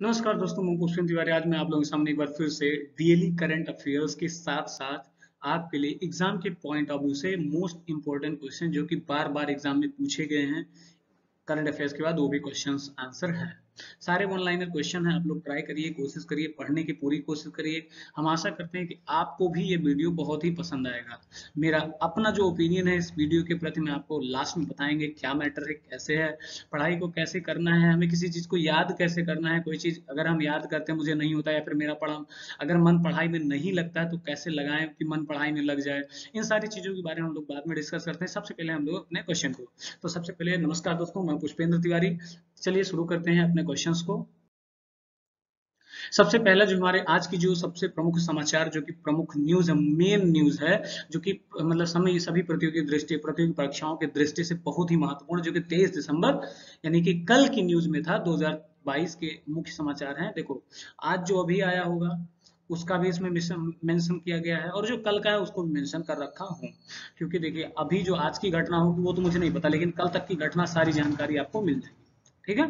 नमस्कार दोस्तों, मैं पुष्पेंद्र तिवारी। आज मैं आप लोगों के सामने एक बार फिर से डेली करंट अफेयर्स के साथ साथ आपके लिए एग्जाम के पॉइंट ऑफ व्यू से मोस्ट इंपॉर्टेंट क्वेश्चन जो कि बार बार एग्जाम में पूछे गए हैं करंट अफेयर्स के बाद वो भी क्वेश्चंस आंसर है। सारे ऑनलाइनर क्वेश्चन है, आप लोग ट्राई करिए, कोशिश करिए, पढ़ने की पूरी कोशिश करिए। हम आशा करते हैं कि आपको भी ये वीडियो बहुत ही पसंद आएगा। मेरा अपना जो ओपिनियन है इस वीडियो के प्रति मैं आपको लास्ट में बताएंगे क्या मैटर है, कैसे है, पढ़ाई को कैसे करना है, हमें किसी चीज को याद कैसे करना है, कोई चीज अगर हम याद करते हैं मुझे नहीं होता या फिर मेरा पढ़ा अगर मन पढ़ाई में नहीं लगता है तो कैसे लगाएं कि मन पढ़ाई में लग जाए। इन सारी चीजों के बारे में हम लोग बाद में डिस्कस करते हैं। सबसे पहले हम लोग अपने क्वेश्चन को, तो सबसे पहले नमस्कार दोस्तों, मैं पुष्पेंद्र तिवारी। चलिए शुरू करते हैं अपने क्वेश्चंस को। सबसे पहला जो हमारे आज की जो सबसे प्रमुख समाचार जो कि प्रमुख न्यूज है, मेन न्यूज है, जो कि मतलब समय सभी प्रतियोगी परीक्षाओं की दृष्टि से बहुत ही महत्वपूर्ण, जो कि 23 दिसंबर यानी कि कल की न्यूज में था। 2022 के मुख्य समाचार हैं। देखो, आज जो अभी आया होगा उसका भी इसमें मेंशन किया गया है और जो कल का है उसको भी मेंशन कर रखा हूँ, क्योंकि देखिए अभी जो आज की घटना होगी वो तो मुझे नहीं पता, लेकिन कल तक की घटना सारी जानकारी आपको मिल जाएगी। ठीक है,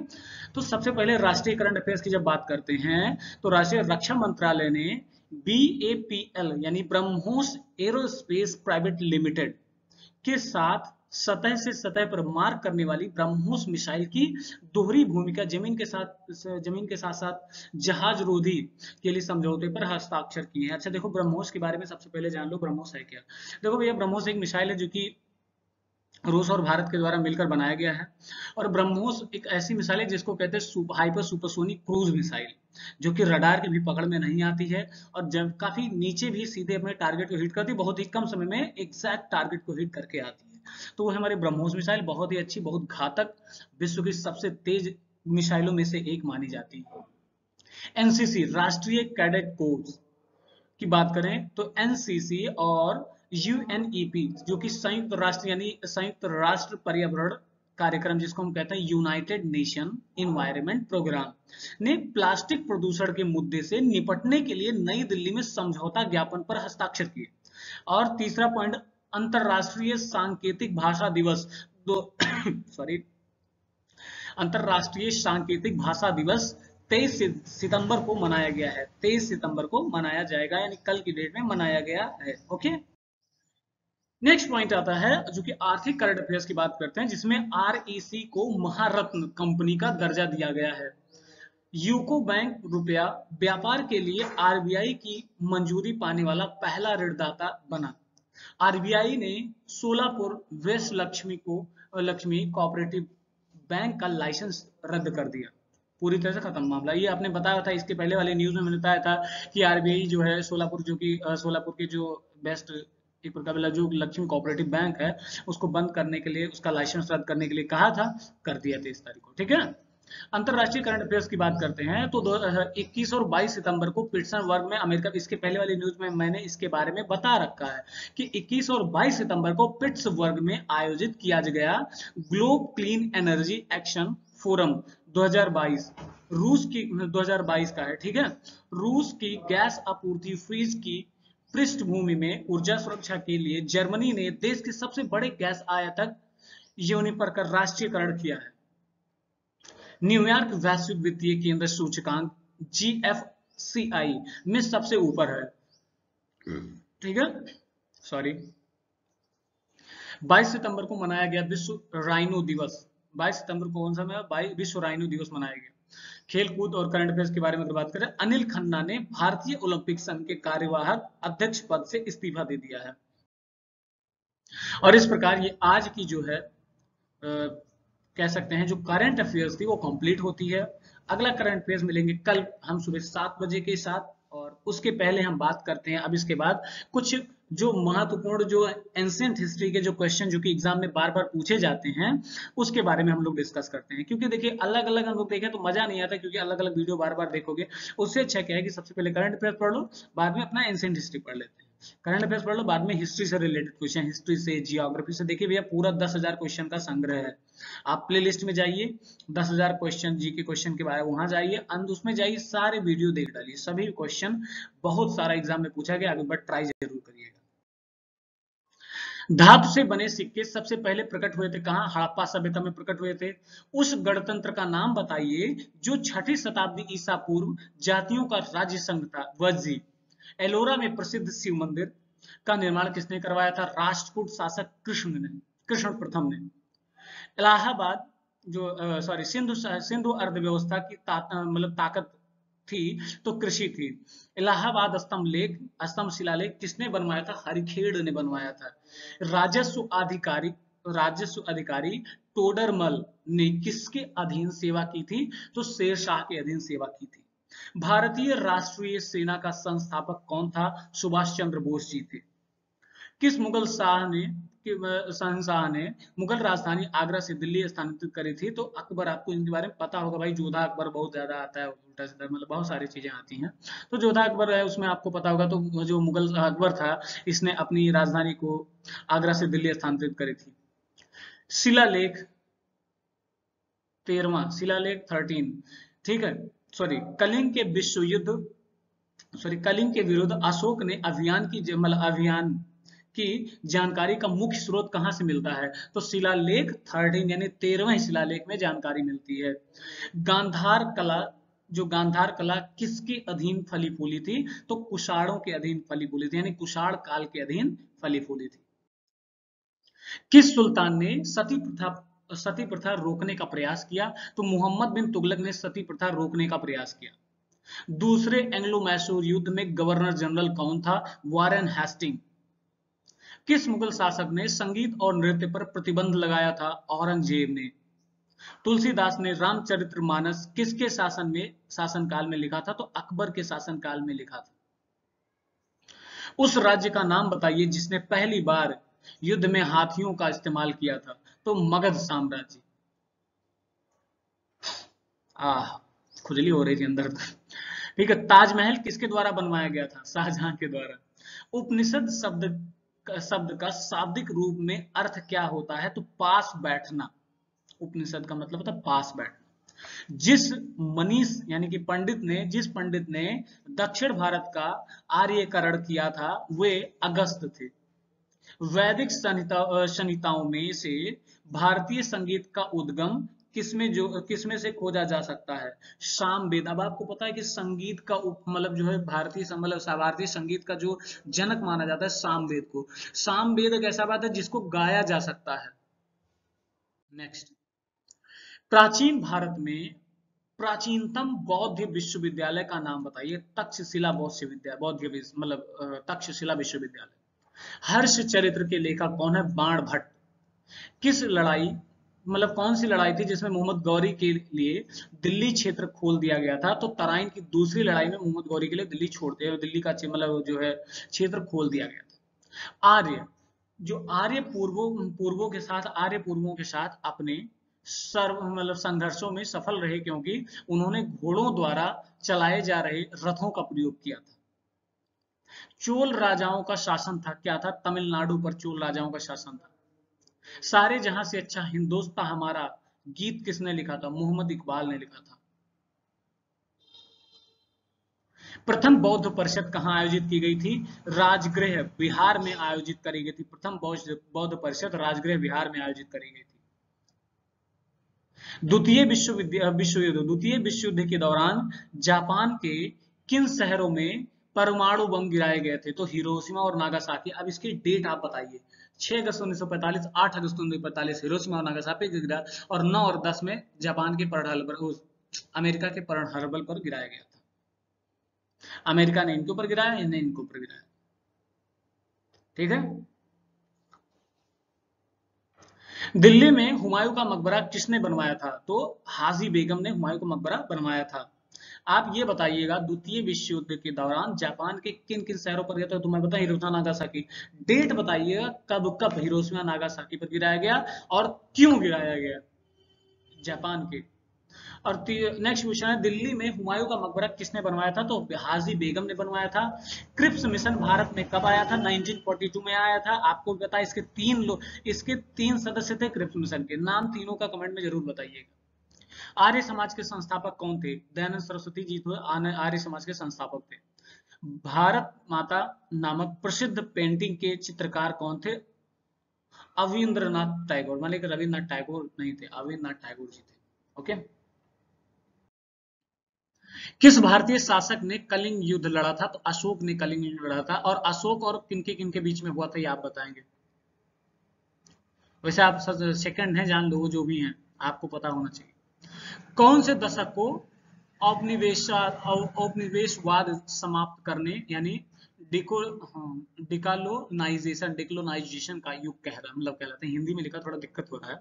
तो सबसे पहले राष्ट्रीय करंट अफेयर्स की जब बात करते हैं तो राष्ट्रीय रक्षा मंत्रालय ने BAPL यानी ब्रह्मोस एरोस्पेस प्राइवेट लिमिटेड के साथ सतह से सतह पर मार करने वाली ब्रह्मोस मिसाइल की दोहरी भूमिका जमीन के साथ साथ जहाज रोधी के लिए समझौते पर हस्ताक्षर किए हैं। अच्छा देखो, ब्रह्मोस के बारे में सबसे पहले जान लो, ब्रह्मोस है क्या। देखो भैया, ब्रह्मोस एक मिसाइल है जो कि रूस और भारत के द्वारा मिलकर बनाया गया है। और ब्रह्मोस एक ऐसी मिसाइल है जिसको कहते हैं हाइपर सुपरसोनिक क्रूज मिसाइल, जो कि रडार की भी पकड़ में नहीं आती है और जब काफी नीचे भी सीधे अपने टारगेट को हिट करती है, बहुत ही कम समय में एग्जैक्ट टारगेट को हिट करके आती है। तो वो हमारे ब्रह्मोस मिसाइल बहुत ही अच्छी, बहुत घातक, विश्व की सबसे तेज मिसाइलों में से एक मानी जाती है। एनसीसी राष्ट्रीय कैडेट कोर्स की बात करें तो एनसीसी और यूएनईपी जो कि संयुक्त राष्ट्र यानी संयुक्त राष्ट्र पर्यावरण कार्यक्रम, जिसको हम कहते हैं यूनाइटेड नेशन इन्वायरमेंट प्रोग्राम, ने प्लास्टिक प्रदूषण के मुद्दे से निपटने के लिए नई दिल्ली में समझौता ज्ञापन पर हस्ताक्षर किए। और तीसरा पॉइंट, अंतरराष्ट्रीय सांकेतिक भाषा दिवस दो सॉरी अंतरराष्ट्रीय सांकेतिक भाषा दिवस 23 सितंबर को मनाया गया है। 23 सितंबर को मनाया जाएगा, यानी कल की डेट में मनाया गया है। ओके, नेक्स्ट पॉइंट आता है जो कि आर्थिक करंट अफेयर्स की बात करते हैं, जिसमें REC को महारत्न कंपनी का दर्जा दिया गया है। यूको बैंक रुपया व्यापार के लिए RBI की मंजूरी पाने वाला पहला ऋणदाता बना। RBI ने Solapur west Lakshmi cooperative bank का लाइसेंस रद्द कर दिया। पूरी तरह से खत्म मामला। ये आपने बताया था, इसके पहले वाले न्यूज में मैंने बताया था कि RBI जो है सोलापुर, जो कि सोलापुर के जो बेस्ट एक प्रकार का जो लक्ष्मी कोऑपरेटिव बैंक है उसको बंद करने के लिए, उसका लाइसेंस रद्द करने के लिए कहा था, कर दिया 23 तारीख को। ठीक है, अंतरराष्ट्रीय करंट अफेयर्स की बात करते हैं तो 21 और 22 सितंबर को पिट्सबर्ग वर्ग में अमेरिका, इसके पहले वाली न्यूज में मैंने इसके बारे में बता रखा है कि 21 और 22 सितंबर को पिट्सबर्ग में आयोजित किया गया globe clean energy action forum 2022 रूस की 2022 का है। ठीक है, रूस की गैस आपूर्ति फ्रीज की पृष्ठभूमि में ऊर्जा सुरक्षा के लिए जर्मनी ने देश के सबसे बड़े गैस आयातक यूनिपर का राष्ट्रीयकरण किया है। न्यूयॉर्क वैश्विक वित्तीय केंद्र सूचकांक GFCI में सबसे ऊपर है। ठीक है, सॉरी, 22 सितंबर को मनाया गया विश्व राइनो दिवस। 22 सितंबर को कौन सा विश्व राइनो दिवस मनाया गया। खेलकूद और करंट अफेयर्स के बारे में बात करें, अनिल खन्ना ने भारतीय ओलंपिक संघ के कार्यवाहक अध्यक्ष पद से इस्तीफा दे दिया है। और इस प्रकार ये आज की जो है कह सकते हैं जो करंट अफेयर्स थी वो कंप्लीट होती है। अगला करंट अफेयर्स मिलेंगे कल हम सुबह 7 बजे के साथ, और उसके पहले हम बात करते हैं अब इसके बाद कुछ जो महत्वपूर्ण जो एंशिएंट हिस्ट्री के जो क्वेश्चन जो कि एग्जाम में बार बार पूछे जाते हैं उसके बारे में हम लोग डिस्कस करते हैं। क्योंकि देखिए अलग अलग हम लोग देखें तो मजा नहीं आता, क्योंकि अलग अलग वीडियो बार बार देखोगे। उससे अच्छा क्या है कि सबसे पहले करंट अफेयर्स पढ़ लो, बाद में अपना एंशिएंट हिस्ट्री पढ़ लेते हैं। करंट अफेयर्स पढ़ लो, बाद में हिस्ट्री से रिलेटेड क्वेश्चन, हिस्ट्री से, जियोग्राफी से। देखिए भैया पूरा 10,000 क्वेश्चन का संग्रह है। आप प्ले लिस्ट में जाइए, 10,000 क्वेश्चन जी के क्वेश्चन के बारे में वहां जाइए, अंत उसमें जाइए, सारे वीडियो देख डालिए, सभी क्वेश्चन बहुत सारा एग्जाम में पूछा गया, अभी बट ट्राई जरूर करिएगा। धातु से बने सिक्के सबसे पहले प्रकट हुए थे कहाँ? हड़प्पा सभ्यता में प्रकट हुए थे। उस गणतंत्र का नाम बताइए जो 6ठी शताब्दी ईसा पूर्व जातियों का राज्य संघ था। वज्जी। एलोरा में प्रसिद्ध शिव मंदिर का निर्माण किसने करवाया था? राष्ट्रकूट शासक कृष्ण प्रथम ने। इलाहाबाद जो सॉरी सिंधु अर्थव्यवस्था की मतलब ताकत थी तो कृषि थी। इलाहाबाद स्तंभ शिलालेख किसने बनवाया था? हरिखेड़ ने बनवाया था। राजस्व अधिकारी राजस्व अधिकारी टोडरमल ने किसके अधीन सेवा की थी? तो शेरशाह के अधीन सेवा की थी। भारतीय राष्ट्रीय सेना का संस्थापक कौन था? सुभाष चंद्र बोस जी थे। किस मुगल शाह ने शहनशाह ने मुगल राजधानी आगरा से दिल्ली स्थानांतरित करी थी? तो अकबर। आपको इनके बारे में पता होगा भाई, जोधा अकबर बहुत ज्यादा आता है, उल्टा सीधा मतलब बहुत सारी चीजें आती हैं। तो जोधा अकबर है, उसमें आपको पता होगा। तो जो मुगल अकबर था, इसने अपनी राजधानी को आगरा से दिल्ली स्थानांतरित करी थी। शिलालेख 13वां, शिलालेख 13, ठीक है। सॉरी कलिंग के विश्व युद्ध कलिंग के विरुद्ध अशोक ने अभियान की जानकारी का मुख्य स्रोत कहां से मिलता है? तो शिलालेख 13 यानी 13वें शिलालेख में जानकारी मिलती है। गांधार कला गांधार कला किसके अधीन फली फूली थी? तो कुषाणों के अधीन फली फूली थी, यानी कुषाण काल के अधीन फली फूली थी। किस सुल्तान ने सती प्रथा रोकने का प्रयास किया? तो मोहम्मद बिन तुगलक ने सती प्रथा रोकने का प्रयास किया। दूसरे एंग्लो मैसूर युद्ध में गवर्नर जनरल कौन था? Warren Hastings. किस मुगल शासक ने संगीत और नृत्य पर प्रतिबंध लगाया था? औरंगजेब ने। तुलसीदास ने रामचरितमानस किसके शासनकाल में लिखा था? तो अकबर के शासनकाल में लिखा था। उस राज्य का नाम बताइए जिसने पहली बार युद्ध में हाथियों का इस्तेमाल किया था? तो मगध साम्राज्य। आह, खुजली हो रही थी अंदर तक। ठीक है। ताजमहल किसके द्वारा बनवाया गया था? शाहजहां के द्वारा। उपनिषद शब्द का शाब्दिक रूप में अर्थ क्या होता है? तो पास बैठना। उपनिषद का मतलब होता है पास बैठना। जिस पंडित ने दक्षिण भारत का आर्यकरण किया था वे अगस्त थे। वैदिक संहिताओं में से भारतीय संगीत का उद्गम किसमें से खोजा जा सकता है? सामवेद। अब आपको पता है कि संगीत का मतलब जो है भारतीय संगीत का जो जनक माना जाता है सामवेद को। सामवेद एक ऐसा बात है जिसको गाया जा सकता है। नेक्स्ट, प्राचीन भारत में प्राचीनतम बौद्ध विश्वविद्यालय का नाम बताइए। तक्षशिला तक्षशिला विश्वविद्यालय। हर्ष चरित्र के लेखक कौन है? बाण भट्ट। किस लड़ाई कौन सी लड़ाई थी जिसमें मोहम्मद गौरी के लिए दिल्ली क्षेत्र खोल दिया गया था? तो तराइन की दूसरी लड़ाई में मोहम्मद गौरी के लिए दिल्ली का जो है क्षेत्र खोल दिया गया था। आर्य पूर्वों के साथ अपने संघर्षों में सफल रहे क्योंकि उन्होंने घोड़ों द्वारा चलाए जा रहे रथों का प्रयोग किया था। चोल राजाओं का शासन था, क्या था? तमिलनाडु पर चोल राजाओं का शासन था। सारे जहां से अच्छा हिंदुस्तान हमारा गीत किसने लिखा था? मोहम्मद इकबाल ने लिखा था। प्रथम बौद्ध परिषद कहां आयोजित की गई थी? राजगृह बिहार में आयोजित करी गई थी। प्रथम बौद्ध परिषद राजगृह बिहार में आयोजित करी गई थी। द्वितीय विश्व युद्ध के दौरान जापान के किन शहरों में परमाणु बम गिराए गए थे? तो हिरोशिमा और नागासाकी। अब इसकी डेट आप बताइए। 6 अगस्त 1945, 8 अगस्त 1945 हिरोशिमा और नागासाकी पर गिरा, और 9 और 10 में जापान के अमेरिका के पर्ल हार्बर पर गिराया गया था। अमेरिका ने इनके ऊपर गिराया, इन्हें इनके ऊपर गिराया। ठीक है। दिल्ली में हुमायूं का मकबरा किसने बनवाया था? तो हाजी बेगम ने हुमायूं का मकबरा बनवाया था। आप ये बताइएगा द्वितीय विश्व युद्ध के दौरान जापान के किन किन शहरों पर गया था? तो मैं बताऊं हिरोशिमा नागासाकी। डेट बताइएगा कब कब हिरोशिमा नागासाकी पर गिराया गया और क्यों गिराया गया जापान के। और नेक्स्ट क्वेश्चन है, दिल्ली में हुमायूं का मकबरा किसने बनवाया था? तो हाजी बेगम ने बनवाया था। क्रिप्स मिशन भारत में कब आया था? 1942 में आया था। आपको पता है इसके 3 सदस्य थे क्रिप्स मिशन के। नाम तीनों का कमेंट में जरूर बताइएगा। आर्य समाज के संस्थापक कौन थे? दयानंद सरस्वती जी आर्य समाज के संस्थापक थे। भारत माता नामक प्रसिद्ध पेंटिंग के चित्रकार कौन थे? अविंद्रनाथ टैगोर, मान लीजिए रविन्द्रनाथ टैगोर नहीं थे, अविंद्रनाथ टैगोर जी थे। ओके। किस भारतीय शासक ने कलिंग युद्ध लड़ा था? तो अशोक ने कलिंग युद्ध लड़ा था। और अशोक और किनके किनके बीच में हुआ था, ये आप बताएंगे। वैसे आप सेकंड हैं, जान लो, वो जो भी हैं आपको पता होना चाहिए। कौन से दशक को औपनिवेशवाद समाप्त करने यानी डिको डिकोलोनाइजेशन का युग कहलाते हैं। हिंदी में लिखा थोड़ा दिक्कत हो रहा है।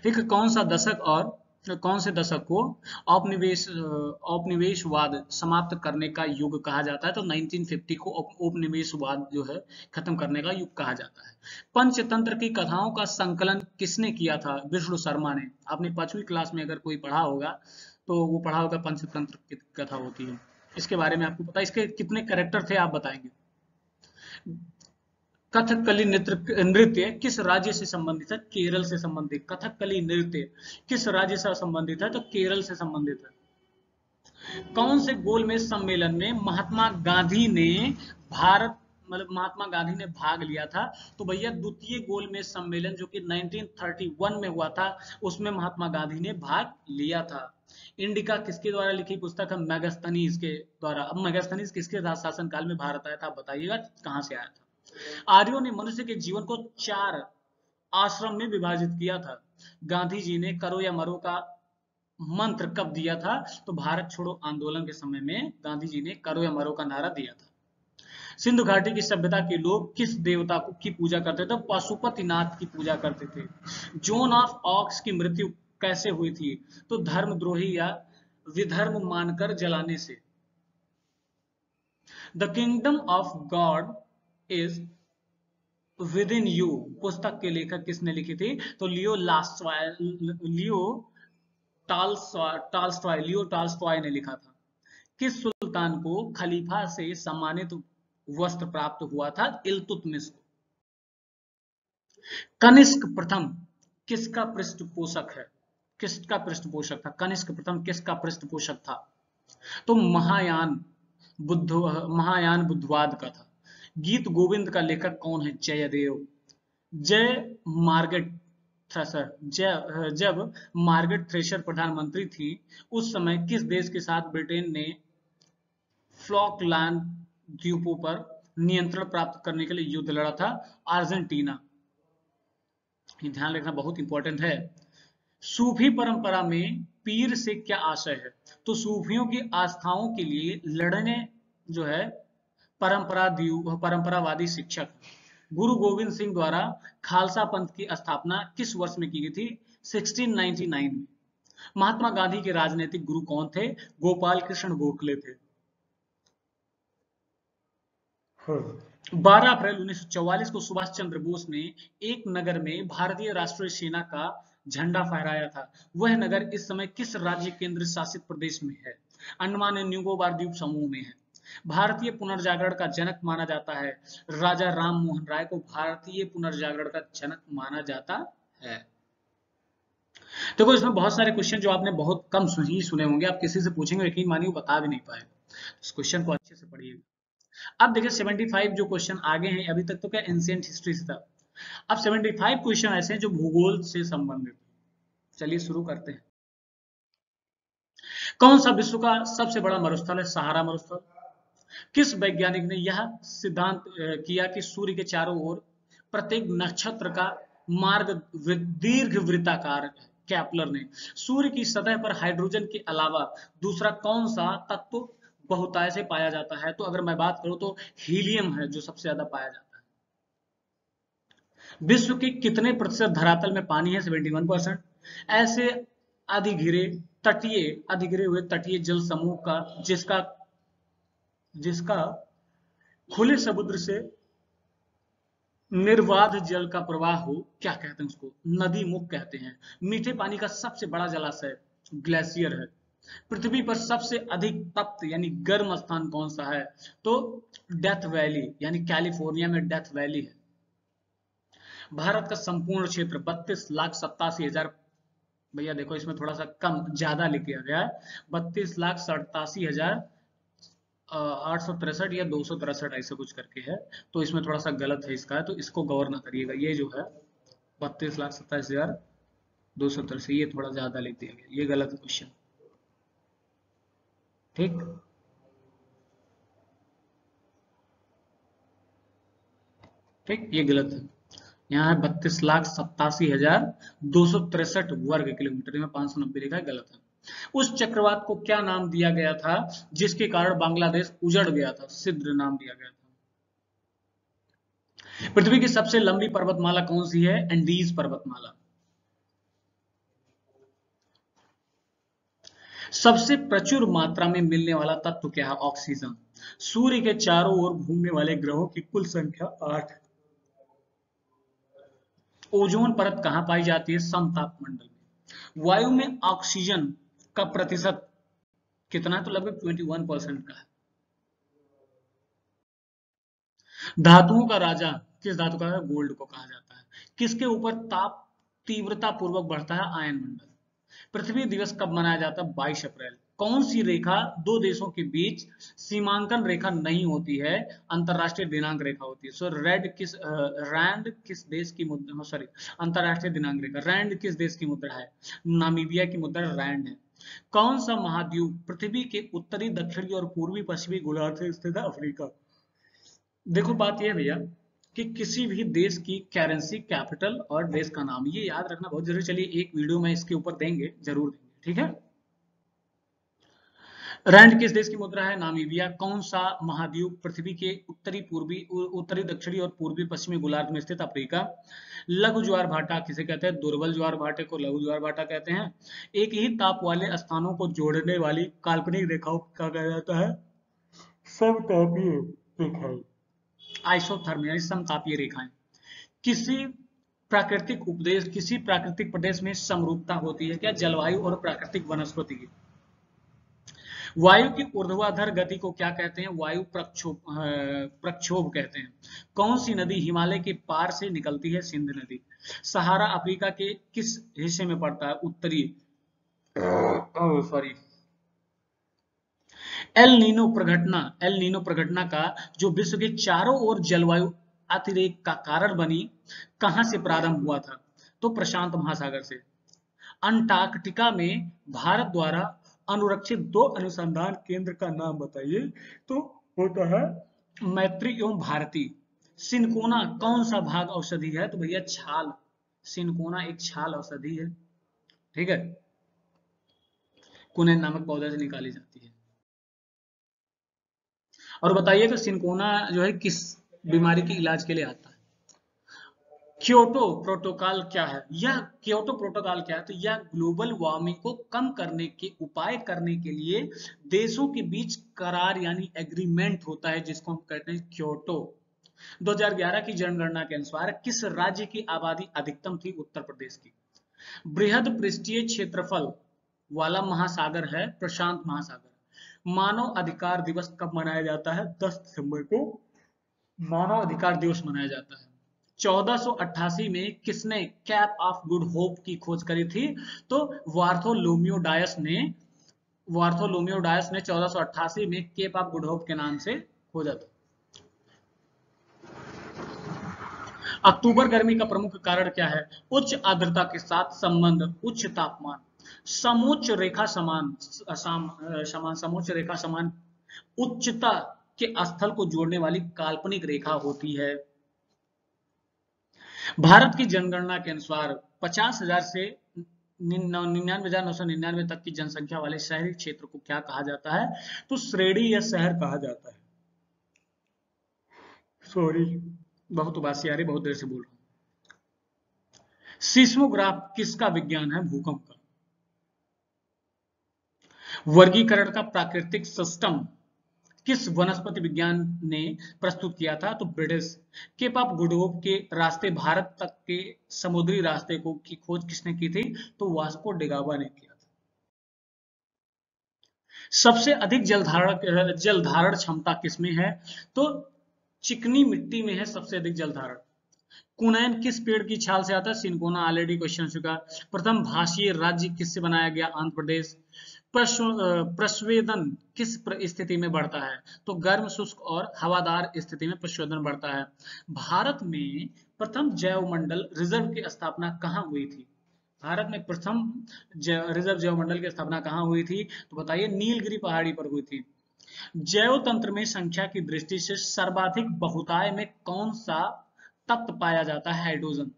ठीक है, कौन सा दशक और कौन से दशक को औपनिवेशवाद समाप्त करने का युग कहा जाता है? तो 1950 को औपनिवेशवाद जो है खत्म करने का युग कहा जाता है। पंचतंत्र की कथाओं का संकलन किसने किया था? विष्णु शर्मा ने। आपने 5वीं क्लास में अगर कोई पढ़ा होगा तो वो पढ़ा होगा, पंचतंत्र की कथा होती है। इसके बारे में आपको पता है? इसके कितने कैरेक्टर थे आप बताएंगे? कथकली नृत्य नृत्य किस राज्य से संबंधित है? केरल से संबंधित। कथकली नृत्य किस राज्य से संबंधित है? तो केरल से संबंधित है। कौन से गोलमेज सम्मेलन में महात्मा गांधी ने भारत महात्मा गांधी ने भाग लिया था? तो भैया द्वितीय गोलमेज सम्मेलन जो कि 1931 में हुआ था, उसमें महात्मा गांधी ने भाग लिया था। इंडिका किसके द्वारा लिखी पुस्तक है? मेगास्थनीज के द्वारा। अब मेगास्थनीज किसके शासनकाल में भारत आया था, आप बताइएगा कहां से आया था। आर्यों ने मनुष्य के जीवन को 4 आश्रम में विभाजित किया था। गांधी जी ने करो या मरो का मंत्र कब दिया था? तो भारत छोड़ो आंदोलन के समय में गांधी जी ने करो या मरो का नारा दिया था। सिंधु घाटी की सभ्यता के लोग किस देवता की पूजा करते थे? पशुपतिनाथ की पूजा करते थे। जोन ऑफ ऑक्स की मृत्यु कैसे हुई थी? तो धर्मद्रोही या विधर्म मानकर जलाने से। The kingdom of God is with in you पुस्तक के लेखक किसने लिखी थी? तो लियो टाल्स्टॉय ने लिखा था। किस सुल्तान को खलीफा से सम्मानित वस्त्र प्राप्त हुआ था? इल्तुतमिश को। कनिष्क प्रथम किसका पृष्ठपोषक है? किसका पृष्ठपोषक था कनिष्क प्रथम? किसका पृष्ठपोषक था? तो महायान बुद्धवाद का था। गीत गोविंद का लेखक कौन है? जयदेव। जय मार्गेट थ्रेशर जब मार्गेट थ्रेशर प्रधानमंत्री थी, उस समय किस देश के साथ ब्रिटेन ने फॉकलैंड द्वीपों पर नियंत्रण प्राप्त करने के लिए युद्ध लड़ा था? अर्जेंटीना। ये ध्यान रखना बहुत इंपॉर्टेंट है। सूफी परंपरा में पीर से क्या आशय है? तो सूफियों की आस्थाओं के लिए लड़ने जो है परंपरावादी शिक्षक। गुरु गोविंद सिंह द्वारा खालसा पंथ की स्थापना किस वर्ष में की गई थी? 1699 में। महात्मा गांधी के राजनीतिक गुरु कौन थे? गोपाल कृष्ण गोखले थे। 12 अप्रैल 1944 को सुभाष चंद्र बोस ने एक नगर में भारतीय राष्ट्रीय सेना का झंडा फहराया था। वह नगर इस समय किस राज्य केंद्र शासित प्रदेश में है? अंडमान एंड निकोबार द्वीप समूह में है। भारतीय पुनर्जागरण का जनक माना जाता है। राजा राम मोहन राय को भारतीय पुनर्जागरण का जनक माना जाता है। देखो, इसमें बहुत सारे क्वेश्चन जो आपने बहुत कम ही सुने होंगे, आप किसी से पूछेंगे यकीन मानिए वो बता भी नहीं पाएगा। इस क्वेश्चन को अच्छे से पढ़िएगा। अब देखिए 75 जो क्वेश्चन आगे हैं, अभी तक तो क्या एंशिएंट हिस्ट्री से था। अब 75 क्वेश्चन ऐसे हैं जो भूगोल से संबंधित। चलिए शुरू करते हैं। कौन सा विश्व का सबसे बड़ा मरुस्थल है? सहारा मरुस्थल। किस वैज्ञानिक ने यह सिद्धांत किया कि सूर्य के चारों ओर प्रत्येक नक्षत्र का मार्ग दीर्घ वृत्ताकार है? केपलर ने। सूर्य की सतह पर हाइड्रोजन के अलावा दूसरा कौन सा तत्व बहुतायत से पाया जाता है? तो अगर मैं बात करूं तो हीलियम है जो सबसे ज्यादा पाया जाता है। विश्व के कितने प्रतिशत धरातल में पानी है? 71%। ऐसे अधिघिरे हुए तटीय जल समूह का जिसका जिसका खुले समुद्र से निर्बाध जल का प्रवाह हो, क्या कहते हैं उसको? नदी मुख कहते हैं। मीठे पानी का सबसे बड़ा जलाशय ग्लेशियर है। पृथ्वी पर सबसे अधिक तप्त यानी गर्म स्थान कौन सा है? तो डेथ वैली यानी कैलिफोर्निया में डेथ वैली है। भारत का संपूर्ण क्षेत्र 32,87,000। भैया देखो, इसमें थोड़ा सा कम ज्यादा लिख दिया गया है। 32,87,863 या 263 ऐसे कुछ करके है, तो इसमें थोड़ा सा गलत है इसका, तो इसको गौर ना करिएगा। ये जो है 32,27,283, ये थोड़ा ज्यादा लिख दिया गया, ये गलत है क्वेश्चन। ठीक, ठीक, ये गलत है। यहाँ है 32,87,263 वर्ग किलोमीटर में 590 लिखा है, गलत है। उस चक्रवात को क्या नाम दिया गया था जिसके कारण बांग्लादेश उजड़ गया था? सिद्र नाम दिया गया था। पृथ्वी की सबसे लंबी पर्वतमाला कौन सी है? एंडीज पर्वतमाला। सबसे प्रचुर मात्रा में मिलने वाला तत्व क्या है? ऑक्सीजन। सूर्य के चारों ओर घूमने वाले ग्रहों की कुल संख्या 8। ओजोन परत कहां पाई जाती है? समताप मंडल में। वायु में ऑक्सीजन का प्रतिशत कितना है? तो लगभग 21% का है। धातुओं का राजा किस धातु का है? गोल्ड को कहा जाता है। किसके ऊपर ताप तीव्रता पूर्वक बढ़ता है? आयन मंडल। पृथ्वी दिवस कब मनाया जाता है? 22 अप्रैल। कौन सी रेखा दो देशों के बीच सीमांकन रेखा नहीं होती है? अंतरराष्ट्रीय दिनांक रेखा होती है। सो रैंड किस देश की मुद्रा? सॉरी, अंतरराष्ट्रीय दिनांक रेखा रैंड किस देश की मुद्रा है? नामीबिया की मुद्रा रैंड है। कौन सा महाद्वीप पृथ्वी के उत्तरी, दक्षिणी और पूर्वी पश्चिमी गोलार्ध से स्थित है? अफ्रीका। देखो बात यह है भैया कि किसी भी देश की करेंसी, कैपिटल और देश का नाम, ये याद रखना बहुत जरूरी। चलिए एक वीडियो में इसके ऊपर देंगे, जरूर देंगे, ठीक है। रैंड किस देश की मुद्रा है? नामीबिया। कौन सा महाद्वीप पृथ्वी के उत्तरी, पूर्वी, उत्तरी, दक्षिणी और पूर्वी पश्चिमी गोलार्ध में स्थित? अफ्रीका। लघु ज्वार भाटा किसे कहते हैं? दुर्बल ज्वार भाटे को लघु ज्वार भाटा कहते हैं। एक ही ताप वाले स्थानों को जोड़ने वाली काल्पनिक रेखाओं को क्या कहा जाता है? समतापीय रेखाएं। आइसोथर्म समतापीय रेखाएं। किसी किसी प्राकृतिक प्रदेश में समरूपता होती है क्या? जलवायु और प्राकृतिक वनस्पति की। वायु की ऊर्ध्वाधर गति को क्या कहते हैं? वायु प्रक्षोभ कहते हैं। कौन सी नदी हिमालय के पार से निकलती है? सिंध नदी। सहारा अफ्रीका के किस हिस्से में पड़ता है? उत्तरी, सॉरी, एल नीनो प्रघटना का जो विश्व के चारों ओर जलवायु अतिरेक का कारण बनी, कहां से प्रारंभ हुआ था? तो प्रशांत महासागर से। अंटार्कटिका में भारत द्वारा अनुरक्षित 2 अनुसंधान केंद्र का नाम बताइए। तो होता है मैत्री एवं भारती। सिनकोना कौन सा भाग औषधि है? तो भैया छाल। सिनकोना एक छाल औषधि है, ठीक है, कुनेन नामक पौधे से निकाली जाती है। और बताइए कि सिनकोना जो है किस बीमारी के इलाज के लिए आता है? क्योटो प्रोटोकॉल क्या है? यह क्योटो प्रोटोकॉल क्या है? तो यह ग्लोबल वार्मिंग को कम करने के उपाय करने के लिए देशों के बीच करार यानी एग्रीमेंट होता है, जिसको हम कहते हैं क्योटो। 2011 की जनगणना के अनुसार किस राज्य की आबादी अधिकतम थी? उत्तर प्रदेश की। बृहद पृष्ठीय क्षेत्रफल वाला महासागर है प्रशांत महासागर। मानव अधिकार दिवस कब मनाया जाता है? 10 दिसंबर को मानव अधिकार दिवस मनाया जाता है। 1488 में किसने कैप ऑफ गुड होप की खोज करी थी? तो वार्थोलोमियो डायस ने 1488 में केप ऑफ गुड होप के नाम से खोजा था। अक्टूबर गर्मी का प्रमुख कारण क्या है? उच्च आर्द्रता के साथ संबंध, उच्च तापमान। समोच्च रेखा समान समोच्च रेखा समान उच्चता के स्थल को जोड़ने वाली काल्पनिक रेखा होती है। भारत की जनगणना के अनुसार 50,000 से 99,999 तक की जनसंख्या वाले शहरी क्षेत्र को क्या कहा जाता है? तो श्रेणी या शहर कहा जाता है। सॉरी, बहुत उबासी आ रही, बहुत देर से बोल रहा हूं। सीस्मोग्राफ किसका विज्ञान है? भूकंप का। वर्गीकरण का प्राकृतिक सिस्टम किस वनस्पति विज्ञान ने प्रस्तुत किया था? तो British. Cape of Good Hope के रास्ते, भारत तक के समुद्री रास्ते को की खोज किसने की थी? तो वास्को डिगामा ने किया था। सबसे अधिक जलधारण क्षमता किसमें है? तो चिकनी मिट्टी में है सबसे अधिक जलधारण। कुनैन किस पेड़ की छाल से आता है? सिनकोना, ऑलरेडी क्वेश्चन चुका। प्रथम भाषीय राज्य किससे बनाया गया? आंध्र प्रदेश। प्रस्वेदन किस स्थिति में बढ़ता है? तो गर्म, शुष्क और हवादार स्थिति में प्रस्वेदन बढ़ता है। भारत में प्रथम जैव मंडल रिजर्व की स्थापना कहाँ हुई थी? भारत में प्रथम रिजर्व जैव मंडल की स्थापना कहाँ हुई थी? तो बताइए, नीलगिरी पहाड़ी पर हुई थी। जैव तंत्र में संख्या की दृष्टि से सर्वाधिक बहुतायत में कौन सा तत्व पाया जाता है? हाइड्रोजन।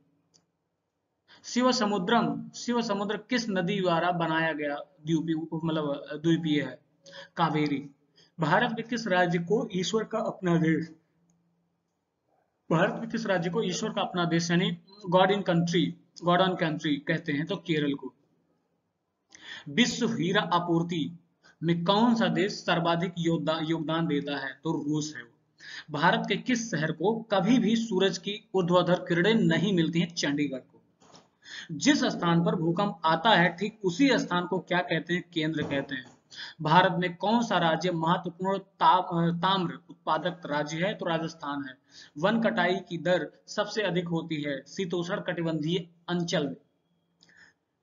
शिव समुद्र किस नदी द्वारा बनाया गया द्वीपीय द्वीपीय है? कावेरी। भारत में किस राज्य को ईश्वर का अपना देश भारत में किस राज्य को ईश्वर का अपना देश यानी गॉड ऑन कंट्री कहते हैं? तो केरल को। विश्व हीरा आपूर्ति में कौन सा देश सर्वाधिक योगदान देता है? तो रूस है वो। भारत के किस शहर को कभी भी सूरज की ऊर्ध्वाधर किरणें नहीं मिलती हैं? चंडीगढ़ को। जिस स्थान पर भूकंप आता है ठीक उसी स्थान को क्या कहते हैं? केंद्र कहते हैं। भारत में कौन सा राज्य महत्वपूर्ण ताम्र उत्पादक राज्य है? तो राजस्थान है। वन कटाई की दर सबसे अधिक होती है शीतोष्ण कटिबंधीय अंचल में।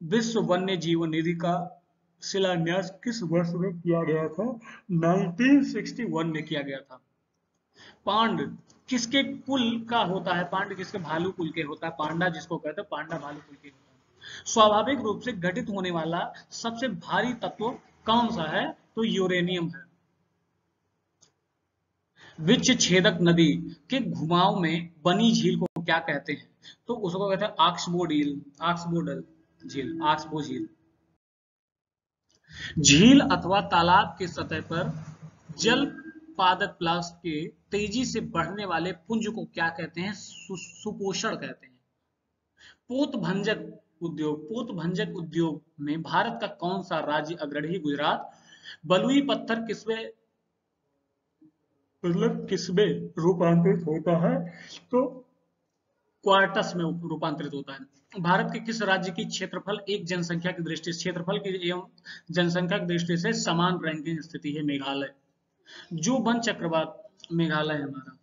विश्व वन्य जीव निधि का शिलान्यास किस वर्ष में किया गया था? 1961 में किया गया था। पांड किसके कुल का होता है? पांड किसके? भालू कुल के होता है। पांडा जिसको कहते हैं, पांडा भालू कुल के होता है। स्वाभाविक रूप से घटित होने वाला सबसे भारी तत्व कौन सा है? तो यूरेनियम है। विच्छ छेदक नदी के घुमाव में बनी झील को क्या कहते हैं? तो उसको कहते हैं ऑक्सबोडल झील, ऑक्सबो झील। झील अथवा तालाब के सतह पर जल पादप प्लास्ट के तेजी से बढ़ने वाले पुंज को क्या कहते हैं? सुपोषण कहते हैं। पोत भंजक उद्योग में भारत का कौन सा राज्य अग्रणी? गुजरात। बलुई पत्थर किसमें रूपांतरित होता है? तो क्वार्टस में रूपांतरित होता है। भारत के किस राज्य की क्षेत्रफल एक जनसंख्या की दृष्टि से क्षेत्रफल की एवं जनसंख्या की दृष्टि से समान रैंकिंग स्थिति है? मेघालय। जो वन चक्रवात, मेघालय है हमारा।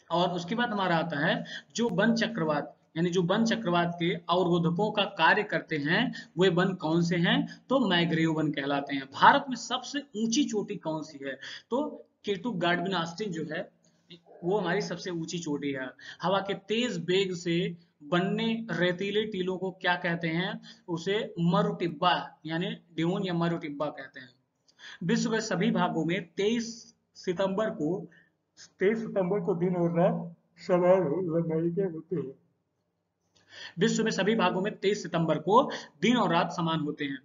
और उसके बाद हमारा आता है जो वन चक्रवात यानी जो वन चक्रवात के अवरोधकों का कार्य करते हैं वे वन कौन से हैं? तो मैग्रेव वन कहलाते हैं। भारत में सबसे ऊंची चोटी कौन सी है? तो केटू गार्डबिन आस्टिन जो है वो हमारी सबसे ऊंची चोटी है। हवा के तेज वेग से बनने रेतीले टीलों को क्या कहते हैं? उसे मरुटिब्बा यानी ड्यून या मरुटिब्बा कहते हैं। विश्व के सभी भागों में 23 सितंबर को दिन और रात समान लंबाई के होते हैं। विश्व में सभी भागों में 23 सितंबर को दिन और रात समान होते हैं।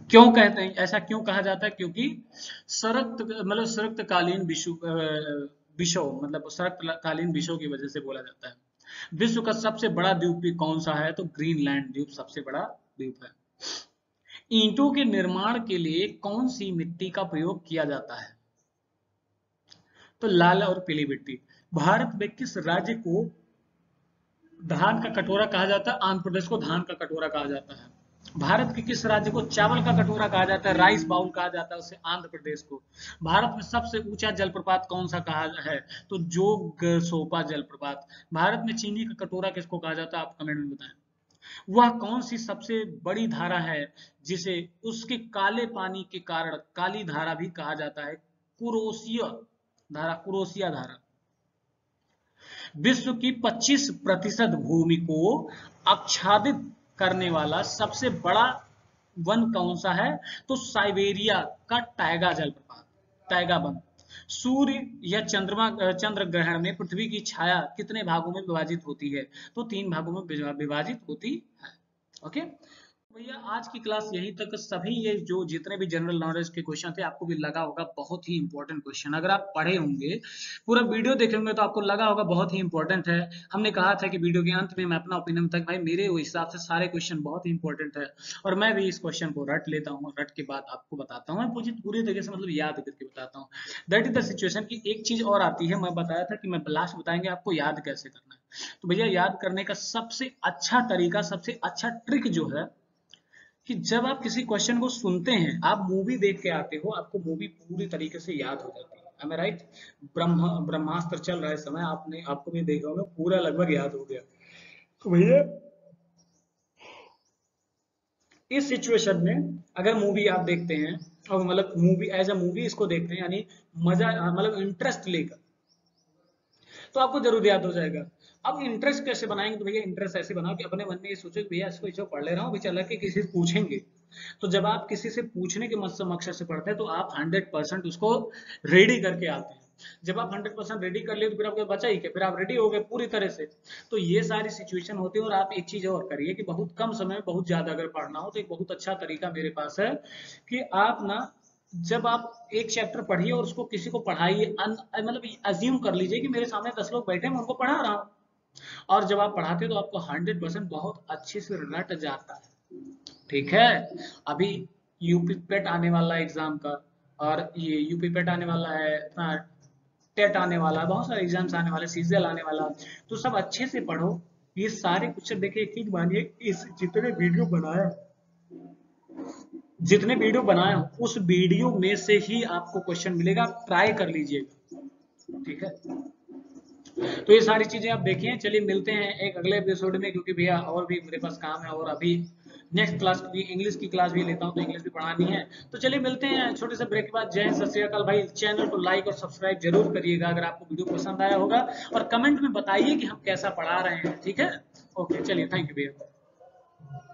क्यों कहते हैं ऐसा? क्यों कहा जाता है? क्योंकि शरतकालीन विषव की वजह से बोला जाता है। विश्व का सबसे बड़ा द्वीप कौन सा है? तो ग्रीनलैंड द्वीप सबसे बड़ा द्वीप है। ईंटों के निर्माण के लिए कौन सी मिट्टी का प्रयोग किया जाता है? तो लाल और पीली मिट्टी। भारत में किस राज्य को धान का कटोरा कहा जाता है? आंध्र प्रदेश को धान का कटोरा कहा जाता है। भारत के किस राज्य को चावल का कटोरा कहा जाता है? राइस बाउल कहा जाता है उसे आंध्र प्रदेश को। भारत में सबसे ऊंचा जलप्रपात कौन सा कहा है? तो जोगसोपा जलप्रपात। भारत में चीनी का कटोरा किसको कहा जाता है? आप कमेंट में बताएं। वह कौन सी सबसे बड़ी धारा है जिसे उसके काले पानी के कारण काली धारा भी कहा जाता है? कुरोसिया धारा। विश्व की 25% भूमि को आच्छादित करने वाला सबसे बड़ा वन कौन सा है? तो साइबेरिया का टाइगा वन। सूर्य या चंद्र ग्रहण में पृथ्वी की छाया कितने भागों में विभाजित होती है? तो 3 भागों में विभाजित होती है। ओके भैया, आज की क्लास यहीं तक। सभी ये जो जितने भी जनरल नॉलेज के क्वेश्चन थे आपको भी लगा होगा बहुत ही इंपॉर्टेंट क्वेश्चन। अगर आप पढ़े होंगे, पूरा वीडियो देखे होंगे तो आपको लगा होगा बहुत ही इंपॉर्टेंट है। हमने कहा था कि वीडियो के अंत में मैं अपना ओपिनियन तक, भाई मेरे हिसाब से सारे क्वेश्चन बहुत ही इंपॉर्टेंट है और मैं भी इस क्वेश्चन को रट लेता हूँ। रट के बाद आपको बताता हूँ, मैं पूरी तरीके से याद करके बताता हूँ। दैट इज द सिचुएशन की एक चीज और आती है, मैं बताया था कि मैं लास्ट बताएंगे आपको याद कैसे करना है। तो भैया याद करने का सबसे अच्छा तरीका, सबसे अच्छा ट्रिक जो है कि जब आप किसी क्वेश्चन को सुनते हैं, आप मूवी देख के आते हो, आपको मूवी पूरी तरीके से याद हो जाती है। Am I right? ब्रह्मास्त्र चल रहा है इस समय, आपको भी देखा होगा, पूरा लगभग याद हो गया। तो भैया इस सिचुएशन में अगर मूवी आप देखते हैं और मूवी एज अ मूवी इसको देखते हैं, यानी मजा इंटरेस्ट लेकर, तो आपको जरूर याद हो जाएगा। अब इंटरेस्ट कैसे बनाएंगे, तो भैया इंटरेस्ट ऐसे बनाओ कि अपने मन में ये सोचो कि भैया इसको इसको पढ़ ले रहा हूँ, चल के किसी से पूछेंगे। तो जब आप किसी से पूछने के मकसद से पढ़ते हैं तो आप 100% उसको रेडी करके आते हैं। जब आप 100% रेडी कर लिए तो फिर आपको बचा ही क्या, फिर आप रेडी हो गए पूरी तरह से। तो ये सारी सिचुएशन होती है। और आप एक चीज और करिए कि बहुत कम समय में बहुत ज्यादा अगर पढ़ना हो तो एक बहुत अच्छा तरीका मेरे पास है कि आप ना, जब आप एक चैप्टर पढ़िए और उसको किसी को पढ़ाइए, मतलब अज्यूम कर लीजिए कि मेरे सामने 10 लोग बैठे हैं, मैं उनको पढ़ा रहा हूँ। और जब आप पढ़ाते हो तो आपको 100% बहुत अच्छे से रट जाता है। ठीक है। अभी यूपी पेट आने वाला है एग्जाम का, और ये यूपी पेट आने वाला है, टेट आने वाला है, बहुत सारे एग्जाम्स आने वाले, सीजीएल आने वाला। तो सब अच्छे से पढ़ो। ये सारे क्वेश्चन देखिए, एक चीज मानिए, इस जितने वीडियो बनाए हो उस वीडियो में से ही आपको क्वेश्चन मिलेगा, आप ट्राई कर लीजिएगा। ठीक है। तो ये सारी चीजें आप देखिए। चलिए मिलते हैं एक अगले एपिसोड में, क्योंकि भैया और भी मेरे पास काम है, और अभी नेक्स्ट क्लास भी, इंग्लिश की क्लास भी लेता हूँ, तो इंग्लिश भी पढ़ानी है। तो चलिए मिलते हैं छोटे से ब्रेक के बाद। जय हिंद, सत श्री अकाल। भाई चैनल को लाइक और सब्सक्राइब जरूर करिएगा अगर आपको वीडियो पसंद आया होगा, और कमेंट में बताइए कि हम कैसा पढ़ा रहे हैं। ठीक है। ओके, चलिए, थैंक यू भैया।